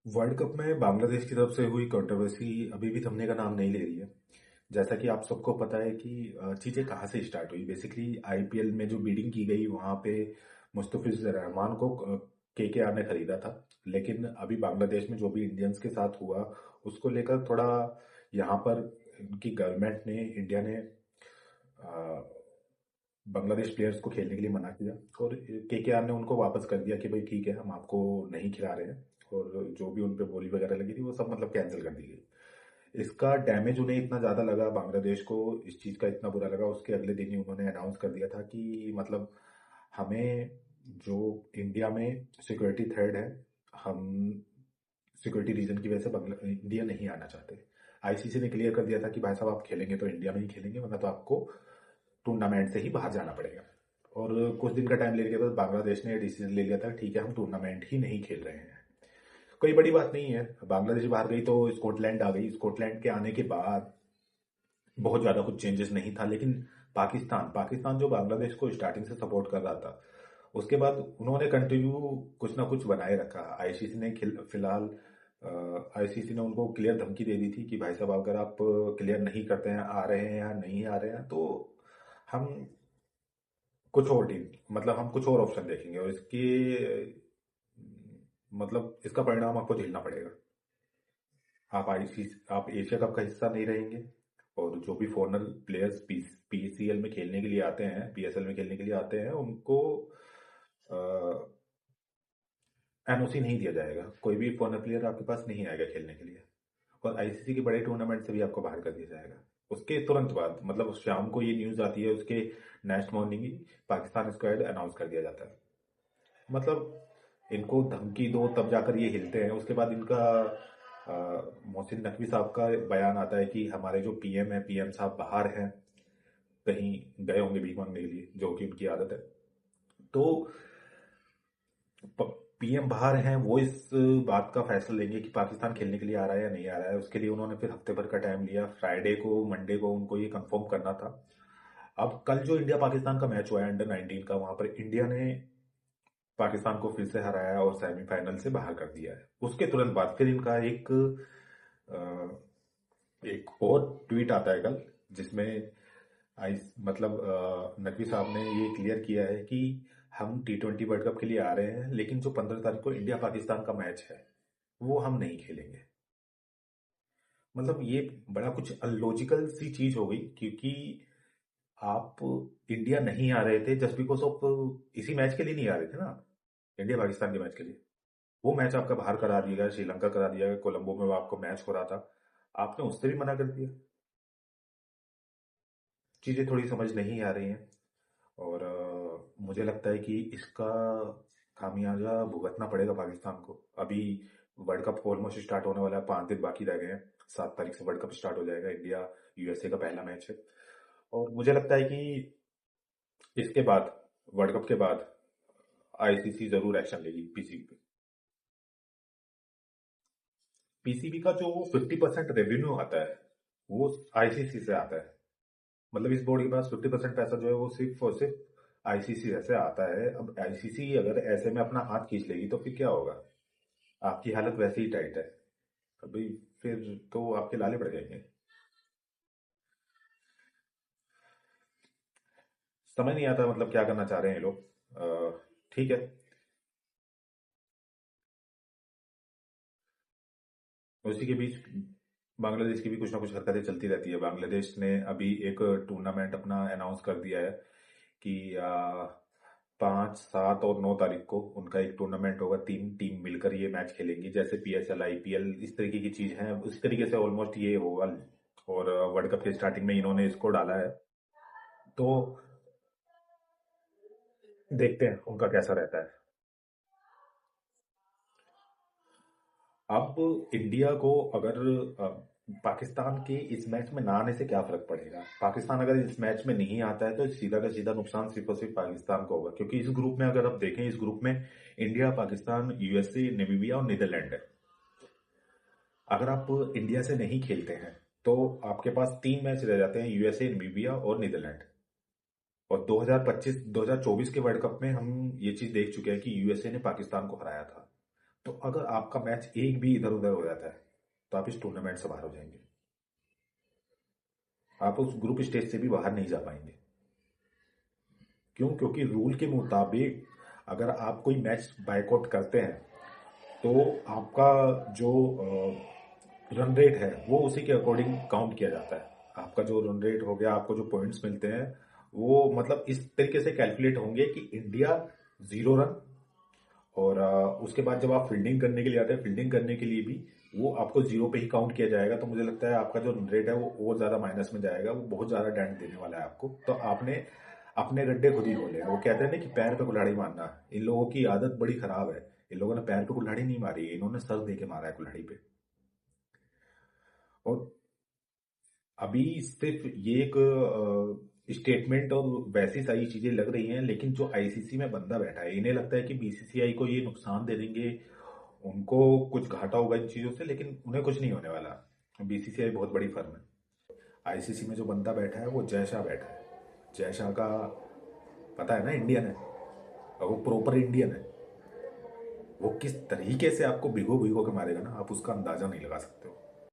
World cup में बांग्लादेश की तरफ से हुई कंट्रोवर्सी अभी भी थमने का नाम नहीं ले रही है। जैसा कि आप सबको पता है कि चीजें कहाँ से स्टार्ट हुई। बेसिकली आईपीएल में जो बीडिंग की गई वहां पे मुस्तफिजुर रहमान को केकेआर ने खरीदा था। लेकिन अभी बांग्लादेश में जो भी इंडियंस के साथ हुआ उसको लेकर थोड़ा यहाँ पर इनकी गवर्नमेंट ने, इंडिया ने बांग्लादेश प्लेयर्स को खेलने के लिए मना किया और केकेआर ने उनको वापस कर दिया कि भाई ठीक है, हम आपको नहीं खिला रहे हैं। और जो भी उन पे बोली वगैरह लगी थी वो सब मतलब कैंसिल कर दी गई। इसका डैमेज उन्हें इतना ज़्यादा लगा, बांग्लादेश को इस चीज़ का इतना बुरा लगा, उसके अगले दिन ही उन्होंने अनाउंस कर दिया था कि मतलब हमें जो इंडिया में सिक्योरिटी थ्रेड है, हम सिक्योरिटी रीजन की वजह से इंडिया नहीं आना चाहते। आईसीसी ने क्लियर कर दिया था कि भाई साहब आप खेलेंगे तो इंडिया में ही खेलेंगे, वरना तो आपको टूर्नामेंट से ही बाहर जाना पड़ेगा। और कुछ दिन का टाइम लेने के बाद बांग्लादेश ने डिसीजन ले लिया था ठीक है, हम टूर्नामेंट ही नहीं खेल रहे हैं। कोई बड़ी बात नहीं है, बांग्लादेश बाहर गई तो स्कॉटलैंड आ गई। स्कॉटलैंड के आने के बाद बहुत ज़्यादा कुछ चेंजेस नहीं था। लेकिन पाकिस्तान पाकिस्तान जो बांग्लादेश को स्टार्टिंग से सपोर्ट कर रहा था, उसके बाद उन्होंने कंटिन्यू कुछ ना कुछ बनाए रखा। आईसीसी ने फिलहाल आईसीसी ने उनको क्लियर धमकी दे दी थी कि भाई साहब अगर आप क्लियर नहीं करते हैं, आ रहे हैं या नहीं आ रहे हैं, तो हम कुछ और टीम, मतलब हम कुछ और ऑप्शन देखेंगे और इसके मतलब इसका परिणाम आपको झेलना पड़ेगा। आप एशिया कप का हिस्सा नहीं रहेंगे और जो भी फॉरेनर प्लेयर्स पीसीएल में खेलने के लिए आते हैं, पीएसएल में खेलने के लिए आते हैं, उनको एनओसी नहीं दिया जाएगा। कोई भी फॉरेनर प्लेयर आपके पास नहीं आएगा खेलने के लिए और आईसीसी के बड़े टूर्नामेंट से भी आपको बाहर कर दिया जाएगा। उसके तुरंत बाद मतलब शाम को ये न्यूज आती है, उसके नेक्स्ट मॉर्निंग ही पाकिस्तान स्क्वाड अनाउंस कर दिया जाता है। मतलब इनको धमकी दो तब जाकर ये हिलते हैं। उसके बाद इनका मोहसिन नकवी साहब का बयान आता है कि हमारे जो पीएम है, पीएम साहब बाहर हैं, कहीं गए होंगे भीख मांगने के लिए, जो कि उनकी आदत है। तो पीएम बाहर हैं, वो इस बात का फैसला लेंगे कि पाकिस्तान खेलने के लिए आ रहा है या नहीं आ रहा है। उसके लिए उन्होंने फिर हफ्ते भर का टाइम लिया। फ्राइडे को, मंडे को उनको ये कंफर्म करना था। अब कल जो इंडिया पाकिस्तान का मैच हुआ है अंडर 19 का, वहां पर इंडिया ने पाकिस्तान को फिर से हराया और सेमीफाइनल से बाहर कर दिया है। उसके तुरंत बाद फिर इनका अ, एक और ट्वीट आता है कल, जिसमें आई मतलब नकवी साहब ने ये क्लियर किया है कि हम T20 वर्ल्ड कप के लिए आ रहे हैं, लेकिन जो 15 तारीख को इंडिया पाकिस्तान का मैच है वो हम नहीं खेलेंगे। मतलब ये बड़ा कुछ अनलॉजिकल सी चीज हो गई, क्योंकि आप इंडिया नहीं आ रहे थे जस्ट बिकॉज ऑफ इसी मैच के लिए नहीं आ रहे थे ना, इंडिया पाकिस्तान के मैच के लिए। वो मैच आपका बाहर करा दिया गया, श्रीलंका करा दिया गया, कोलंबो में वो आपको मैच हो रहा था, आपने उससे भी मना कर दिया। चीजें थोड़ी समझ नहीं आ रही हैं और मुझे लगता है कि इसका खामियाजा भुगतना पड़ेगा पाकिस्तान को। अभी वर्ल्ड कप ऑलमोस्ट स्टार्ट होने वाला है, 5 दिन बाकी रह गए हैं। 7 तारीख से वर्ल्ड कप स्टार्ट हो जाएगा। इंडिया यूएसए का पहला मैच है और मुझे लगता है कि इसके बाद, वर्ल्ड कप के बाद, आईसीसी जरूर एक्शन लेगी पीसीबी पे। पीसीबी का जो 50% रेवेन्यू आता है वो आईसीसी से आता है। मतलब इस बोर्ड के पास 50% पैसा जो है वो सिर्फ और सिर्फ आईसीसी से आता है। अब आईसीसी अगर ऐसे में अपना हाथ खींच लेगी तो फिर क्या होगा? आपकी हालत वैसे ही टाइट है अभी, फिर तो आपके लाले पड़ जाएंगे। समझ नहीं आता मतलब क्या करना चाह रहे हैं ये लोग। ठीक है। उसी के बीच बांग्लादेश की भी कुछ ना कुछ हरकतें चलती रहती है। बांग्लादेश ने अभी एक टूर्नामेंट अपना अनाउंस कर दिया है कि 5, 7 और 9 तारीख को उनका एक टूर्नामेंट होगा। 3 टीम मिलकर ये मैच खेलेंगी, जैसे पीएसएल, आईपीएल, इस तरीके की चीज है, उसी तरीके से ऑलमोस्ट ये होगा। और वर्ल्ड कप के स्टार्टिंग में इन्होंने इसको डाला है, तो देखते हैं उनका कैसा रहता है। अब इंडिया को अगर पाकिस्तान के इस मैच में ना आने से क्या फर्क पड़ेगा? पाकिस्तान अगर इस मैच में नहीं आता है तो सीधा का सीधा नुकसान सिर्फ और सिर्फ पाकिस्तान को होगा, क्योंकि इस ग्रुप में अगर आप देखें, इस ग्रुप में इंडिया, पाकिस्तान, यूएसए, नामीबिया और नीदरलैंड है। अगर आप इंडिया से नहीं खेलते हैं तो आपके पास 3 मैच रह जाते हैं, यूएसए, नामीबिया और नीदरलैंड। और 2025 2024 के वर्ल्ड कप में हम ये चीज देख चुके हैं कि यूएसए ने पाकिस्तान को हराया था। तो अगर आपका मैच एक भी इधर उधर हो जाता है तो आप इस टूर्नामेंट से बाहर हो जाएंगे। आप उस ग्रुप स्टेज से भी बाहर नहीं जा पाएंगे। क्यों? क्योंकि रूल के मुताबिक अगर आप कोई मैच बायकॉट करते हैं तो आपका जो रन रेट है वो उसी के अकॉर्डिंग काउंट किया जाता है। आपका जो रन रेट हो गया, आपको जो पॉइंट्स मिलते हैं वो मतलब इस तरीके से कैलकुलेट होंगे कि इंडिया 0 रन, और उसके बाद जब आप फील्डिंग करने के लिए आते हैं, फील्डिंग करने के लिए भी वो आपको 0 पे ही काउंट किया जाएगा। तो मुझे लगता है आपका जो रन रेट है वो और ज्यादा माइनस में जाएगा, वो बहुत ज्यादा डेंट देने वाला है आपको। तो आपने अपने गड्ढे खुद ही खोले हैं। वो कहते हैं ना कि पैर पे कुल्हाड़ी मारना, इन लोगों की आदत बड़ी खराब है। इन लोगों ने पैर पे कुल्हाड़ी नहीं मारी है, इन्होंने सर दे के मारा है कुल्हाड़ी पे। और अभी सिर्फ ये एक स्टेटमेंट और वैसी सारी चीजें लग रही हैं, लेकिन जो आईसीसी में बंदा बैठा है इन्हें लगता है कि बीसीसीआई को ये नुकसान दे देंगे, उनको कुछ घाटा होगा इन चीजों से, लेकिन उन्हें कुछ नहीं होने वाला। बीसीसीआई बहुत बड़ी फर्म है। आईसीसी में जो बंदा बैठा है वो जय शाह बैठा है। जय शाह का पता है ना, इंडियन है, और वो प्रॉपर इंडियन है। वो किस तरीके से आपको भिगो भिगो के मारेगा ना, आप उसका अंदाजा नहीं लगा सकते हो।